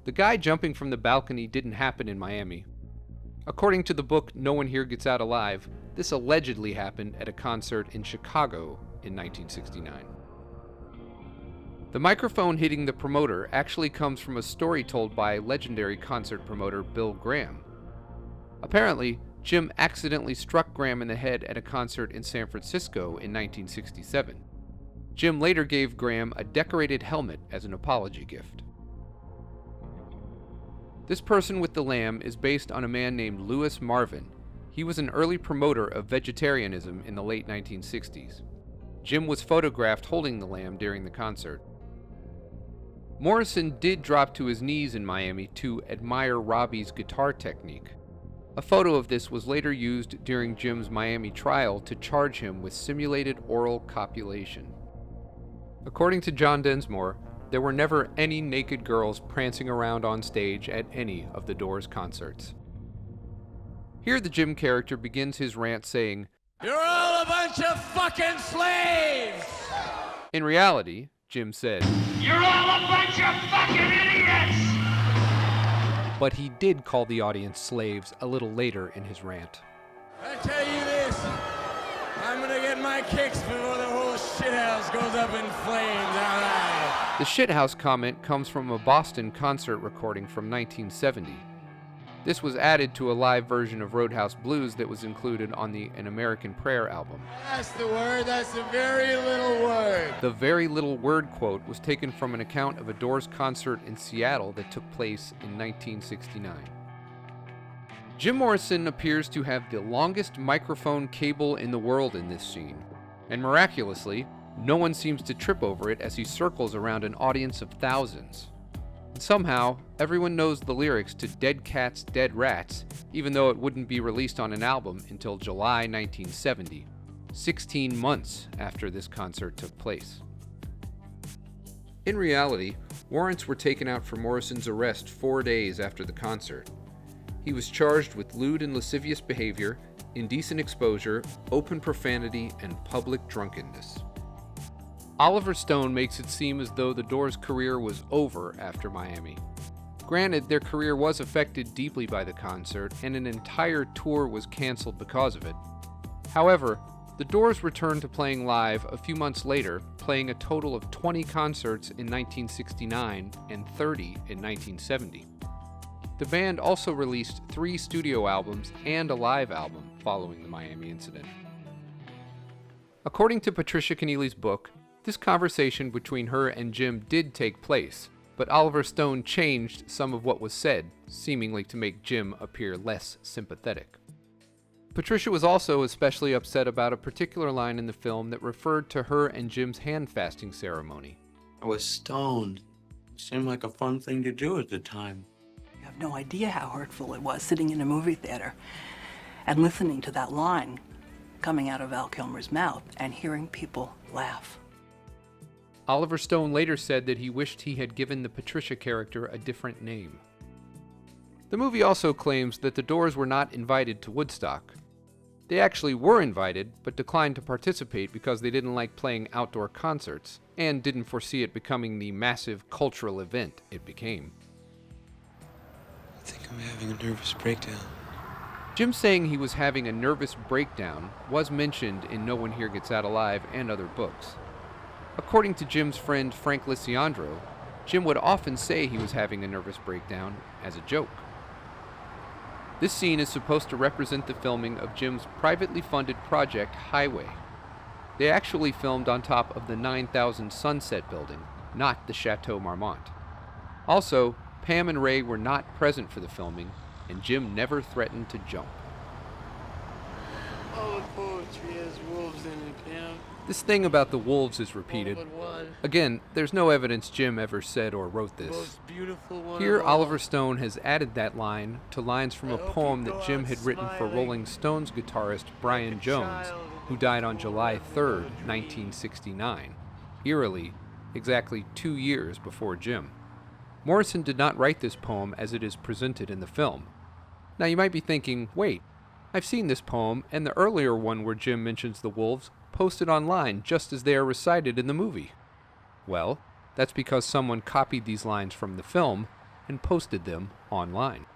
The guy jumping from the balcony didn't happen in Miami. According to the book No One Here Gets Out Alive, this allegedly happened at a concert in Chicago in 1969. The microphone hitting the promoter actually comes from a story told by legendary concert promoter Bill Graham. Apparently, Jim accidentally struck Graham in the head at a concert in San Francisco in 1967. Jim later gave Graham a decorated helmet as an apology gift. This person with the lamb is based on a man named Louis Marvin. He was an early promoter of vegetarianism in the late 1960s. Jim was photographed holding the lamb during the concert. Morrison did drop to his knees in Miami to admire Robbie's guitar technique. A photo of this was later used during Jim's Miami trial to charge him with simulated oral copulation. According to John Densmore, there were never any naked girls prancing around on stage at any of the Doors concerts. Here the Jim character begins his rant saying, "You're all a bunch of fucking slaves!" In reality, Jim said, "You're all a bunch of fucking idiots!" But he did call the audience slaves a little later in his rant. I tell you this, I'm gonna get my kicks before the whole shithouse goes up in flames, alright? The shithouse comment comes from a Boston concert recording from 1970. This was added to a live version of Roadhouse Blues that was included on the An American Prayer album. That's the word, that's the very little word. The very little word quote was taken from an account of a Doors concert in Seattle that took place in 1969. Jim Morrison appears to have the longest microphone cable in the world in this scene, and miraculously, no one seems to trip over it as he circles around an audience of thousands. And somehow, everyone knows the lyrics to Dead Cats, Dead Rats, even though it wouldn't be released on an album until July 1970, 16 months after this concert took place. In reality, warrants were taken out for Morrison's arrest 4 days after the concert. He was charged with lewd and lascivious behavior, indecent exposure, open profanity, and public drunkenness. Oliver Stone makes it seem as though the Doors' career was over after Miami. Granted, their career was affected deeply by the concert, and an entire tour was canceled because of it. However, the Doors returned to playing live a few months later, playing a total of 20 concerts in 1969 and 30 in 1970. The band also released 3 studio albums and a live album following the Miami incident. According to Patricia Keneally's book, this conversation between her and Jim did take place, but Oliver Stone changed some of what was said, seemingly to make Jim appear less sympathetic. Patricia was also especially upset about a particular line in the film that referred to her and Jim's hand-fasting ceremony. I was stoned. It seemed like a fun thing to do at the time. You have no idea how hurtful it was sitting in a movie theater and listening to that line coming out of Val Kilmer's mouth and hearing people laugh. Oliver Stone later said that he wished he had given the Patricia character a different name. The movie also claims that the Doors were not invited to Woodstock. They actually were invited, but declined to participate because they didn't like playing outdoor concerts, and didn't foresee it becoming the massive cultural event it became. I think I'm having a nervous breakdown. Jim saying he was having a nervous breakdown was mentioned in No One Here Gets Out Alive and other books. According to Jim's friend Frank Lisiandro, Jim would often say he was having a nervous breakdown as a joke. This scene is supposed to represent the filming of Jim's privately funded project Highway. They actually filmed on top of the 9000 Sunset building, not the Chateau Marmont. Also, Pam and Ray were not present for the filming, and Jim never threatened to jump. All the poetry has wolves in it, Pam. This thing about the wolves is repeated. Again, there's no evidence Jim ever said or wrote this. Here, Oliver Stone has added that line to lines from a poem that Jim had written for Rolling Stones guitarist Brian Jones, who died on July 3rd, 1969, eerily, exactly 2 years before Jim. Morrison did not write this poem as it is presented in the film. Now you might be thinking, wait, I've seen this poem and the earlier one where Jim mentions the wolves posted online just as they are recited in the movie. Well, that's because someone copied these lines from the film and posted them online.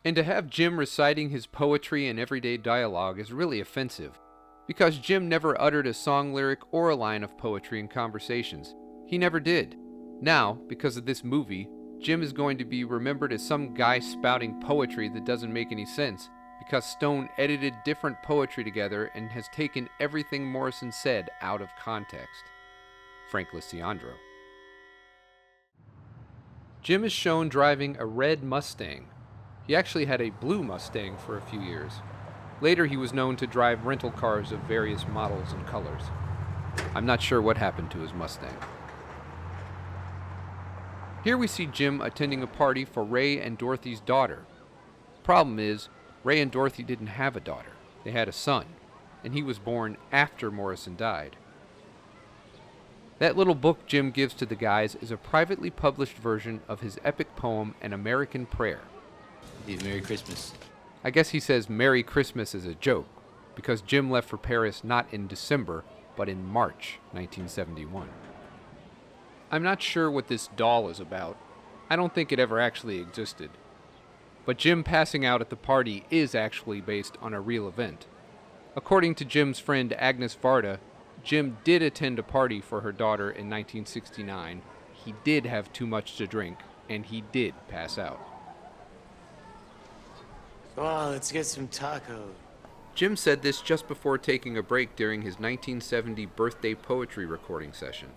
And to have Jim reciting his poetry and everyday dialogue is really offensive, because Jim never uttered a song lyric or a line of poetry in conversations. He never did. Now, because of this movie, Jim is going to be remembered as some guy spouting poetry that doesn't make any sense, because Stone edited different poetry together and has taken everything Morrison said out of context. Frank Lysiandro. Jim is shown driving a red Mustang. He actually had a blue Mustang for a few years. Later he was known to drive rental cars of various models and colors. I'm not sure what happened to his Mustang. Here we see Jim attending a party for Ray and Dorothy's daughter. Problem is, Ray and Dorothy didn't have a daughter. They had a son, and he was born after Morrison died. That little book Jim gives to the guys is a privately published version of his epic poem, An American Prayer. Merry Christmas. I guess he says Merry Christmas as a joke, because Jim left for Paris not in December, but in March 1971. I'm not sure what this doll is about. I don't think it ever actually existed. But Jim passing out at the party is actually based on a real event. According to Jim's friend Agnes Varda, Jim did attend a party for her daughter in 1969. He did have too much to drink, and he did pass out. Come on, let's get some tacos. Jim said this just before taking a break during his 1970 birthday poetry recording session.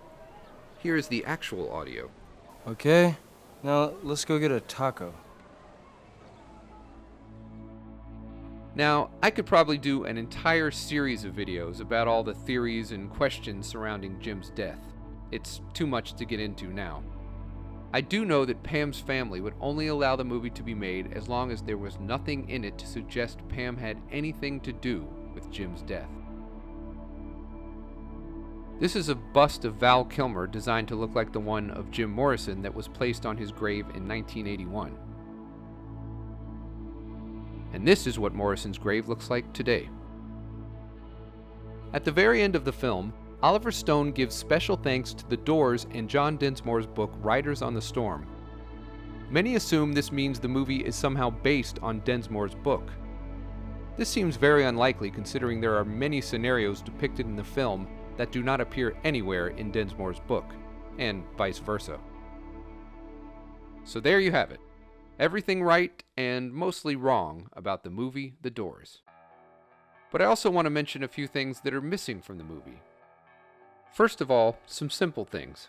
Here is the actual audio. Okay, now let's go get a taco. Now, I could probably do an entire series of videos about all the theories and questions surrounding Jim's death. It's too much to get into now. I do know that Pam's family would only allow the movie to be made as long as there was nothing in it to suggest Pam had anything to do with Jim's death. This is a bust of Val Kilmer designed to look like the one of Jim Morrison that was placed on his grave in 1981. And this is what Morrison's grave looks like today. At the very end of the film, Oliver Stone gives special thanks to The Doors and John Densmore's book Riders on the Storm. Many assume this means the movie is somehow based on Densmore's book. This seems very unlikely considering there are many scenarios depicted in the film that do not appear anywhere in Densmore's book, and vice versa. So there you have it. Everything right and mostly wrong about the movie The Doors. But I also want to mention a few things that are missing from the movie. First of all, some simple things.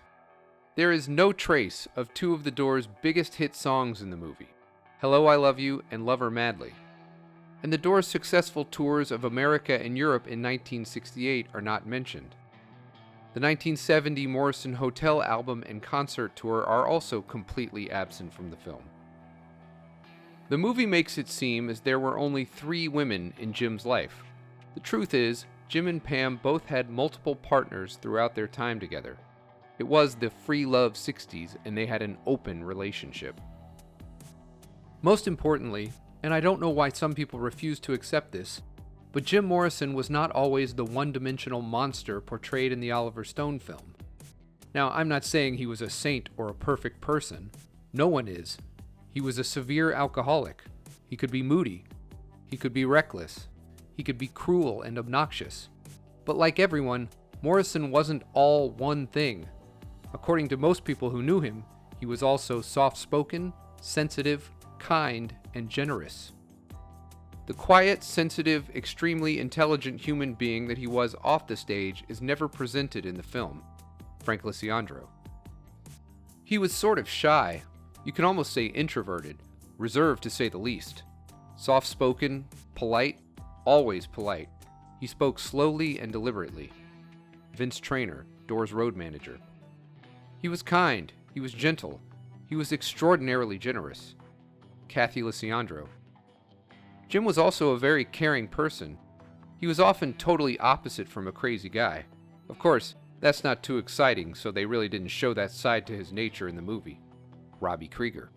There is no trace of two of The Doors' biggest hit songs in the movie, Hello, I Love You and Love Her Madly. And The Doors' successful tours of America and Europe in 1968 are not mentioned. The 1970 Morrison Hotel album and concert tour are also completely absent from the film. The movie makes it seem as there were only 3 women in Jim's life. The truth is, Jim and Pam both had multiple partners throughout their time together. It was the free love 60s, and they had an open relationship. Most importantly, and I don't know why some people refuse to accept this, but Jim Morrison was not always the one-dimensional monster portrayed in the Oliver Stone film. Now, I'm not saying he was a saint or a perfect person. No one is. He was a severe alcoholic. He could be moody. He could be reckless. He could be cruel and obnoxious. But like everyone, Morrison wasn't all one thing. According to most people who knew him, he was also soft-spoken, sensitive, kind, and generous. The quiet, sensitive, extremely intelligent human being that he was off the stage is never presented in the film. Frank Lysiandro. He was sort of shy. You can almost say introverted, reserved to say the least. Soft-spoken, polite, always polite. He spoke slowly and deliberately. Vince Traynor, Doors road manager. He was kind, he was gentle, he was extraordinarily generous. Kathy Lysiandro. Jim was also a very caring person. He was often totally opposite from a crazy guy. Of course, that's not too exciting, so they really didn't show that side to his nature in the movie. Robbie Krieger.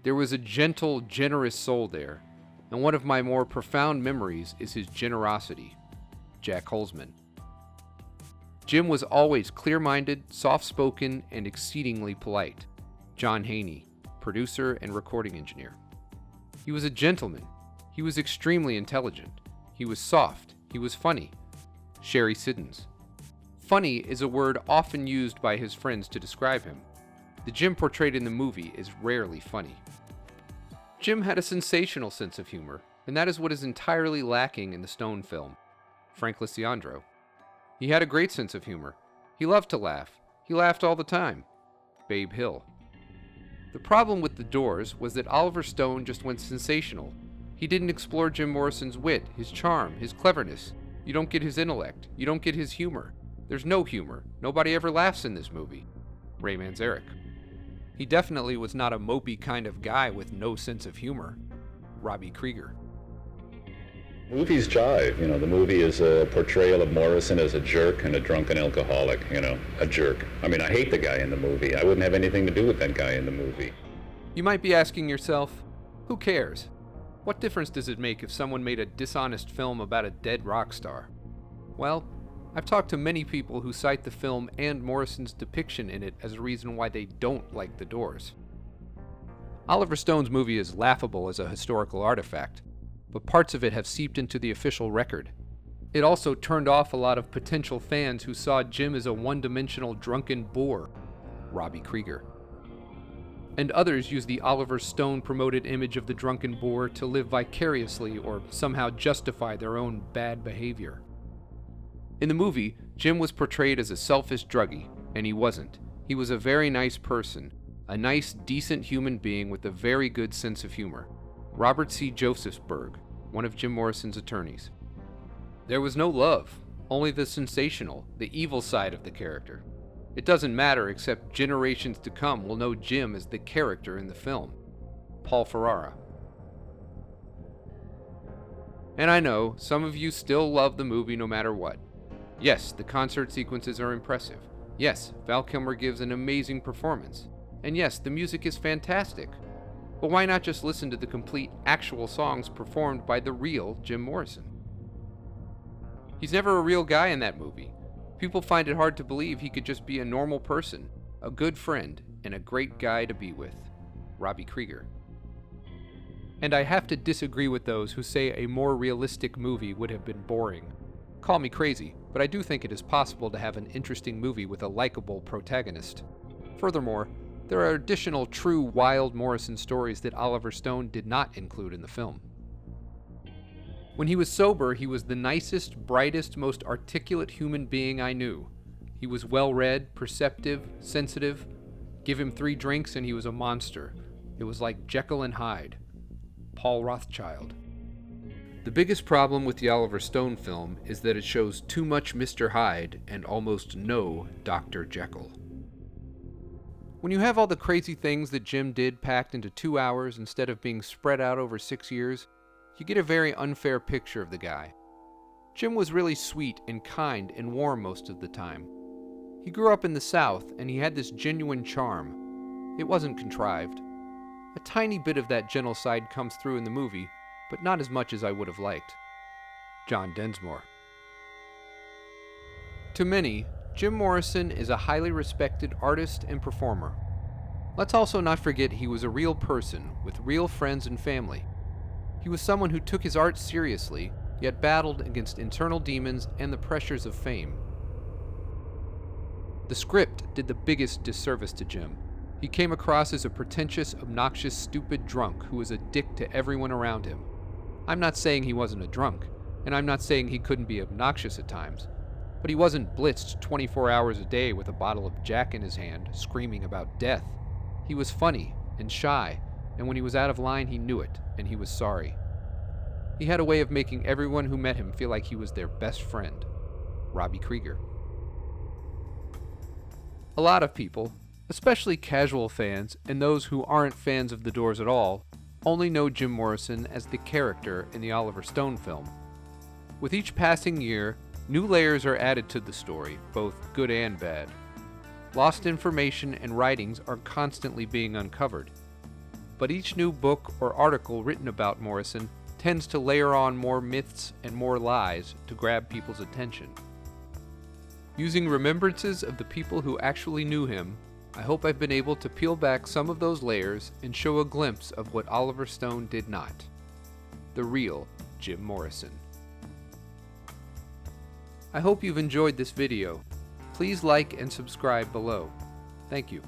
There was a gentle, generous soul there, and one of my more profound memories is his generosity. Jack Holzman. Jim was always clear-minded, soft-spoken, and exceedingly polite. John Haney, producer and recording engineer. He He was a gentleman. He was extremely intelligent. He was soft. He was funny. Sherry Siddons. Funny is a word often used by his friends to describe him. The Jim portrayed in the movie is rarely funny. Jim had a sensational sense of humor, and that is what is entirely lacking in the Stone film. Frank Lisiandro. He had a great sense of humor. He loved to laugh. He laughed all the time. Babe Hill. The problem with The Doors was that Oliver Stone just went sensational. He didn't explore Jim Morrison's wit, his charm, his cleverness. You don't get his intellect. You don't get his humor. There's no humor. Nobody ever laughs in this movie. Ray Manzarek. He definitely was not a mopey kind of guy with no sense of humor. Robbie Krieger. Movies jive. The movie is a portrayal of Morrison as a jerk and a drunken alcoholic, a jerk. I mean, I hate the guy in the movie. I wouldn't have anything to do with that guy in the movie. You might be asking yourself, who cares? What difference does it make if someone made a dishonest film about a dead rock star? Well, I've talked to many people who cite the film and Morrison's depiction in it as a reason why they don't like The Doors. Oliver Stone's movie is laughable as a historical artifact, but parts of it have seeped into the official record. It also turned off a lot of potential fans who saw Jim as a one-dimensional drunken bore, Robbie Krieger. And others use the Oliver Stone-promoted image of the drunken bore to live vicariously or somehow justify their own bad behavior. In the movie, Jim was portrayed as a selfish druggie, and he wasn't. He was a very nice person, a nice, decent human being with a very good sense of humor. Robert C. Josephsberg, one of Jim Morrison's attorneys. There was no love, only the sensational, the evil side of the character. It doesn't matter, except generations to come will know Jim as the character in the film. Paul Ferrara. And I know, some of you still love the movie no matter what. Yes, the concert sequences are impressive. Yes, Val Kilmer gives an amazing performance. And yes, the music is fantastic. But why not just listen to the complete, actual songs performed by the real Jim Morrison? He's never a real guy in that movie. People find it hard to believe he could just be a normal person, a good friend, and a great guy to be with. Robbie Krieger. And I have to disagree with those who say a more realistic movie would have been boring. Call me crazy, but I do think it is possible to have an interesting movie with a likable protagonist. Furthermore, there are additional true wild Morrison stories that Oliver Stone did not include in the film. When he was sober, he was the nicest, brightest, most articulate human being I knew. He was well-read, perceptive, sensitive. Give him 3 drinks and he was a monster. It was like Jekyll and Hyde. Paul Rothschild. The biggest problem with the Oliver Stone film is that it shows too much Mr. Hyde and almost no Dr. Jekyll. When you have all the crazy things that Jim did packed into 2 hours instead of being spread out over 6 years, you get a very unfair picture of the guy. Jim was really sweet and kind and warm most of the time. He grew up in the South and he had this genuine charm. It wasn't contrived. A tiny bit of that gentle side comes through in the movie, but not as much as I would have liked. John Densmore. To many, Jim Morrison is a highly respected artist and performer. Let's also not forget he was a real person with real friends and family. He was someone who took his art seriously, yet battled against internal demons and the pressures of fame. The script did the biggest disservice to Jim. He came across as a pretentious, obnoxious, stupid drunk who was a dick to everyone around him. I'm not saying he wasn't a drunk, and I'm not saying he couldn't be obnoxious at times, but he wasn't blitzed 24 hours a day with a bottle of Jack in his hand, screaming about death. He was funny and shy, and when he was out of line, he knew it, and he was sorry. He had a way of making everyone who met him feel like he was their best friend. Robbie Krieger. A lot of people, especially casual fans and those who aren't fans of The Doors at all, only know Jim Morrison as the character in the Oliver Stone film. With each passing year, new layers are added to the story, both good and bad. Lost information and writings are constantly being uncovered. But each new book or article written about Morrison tends to layer on more myths and more lies to grab people's attention. Using remembrances of the people who actually knew him, I hope I've been able to peel back some of those layers and show a glimpse of what Oliver Stone did not. The real Jim Morrison. I hope you've enjoyed this video. Please like and subscribe below. Thank you.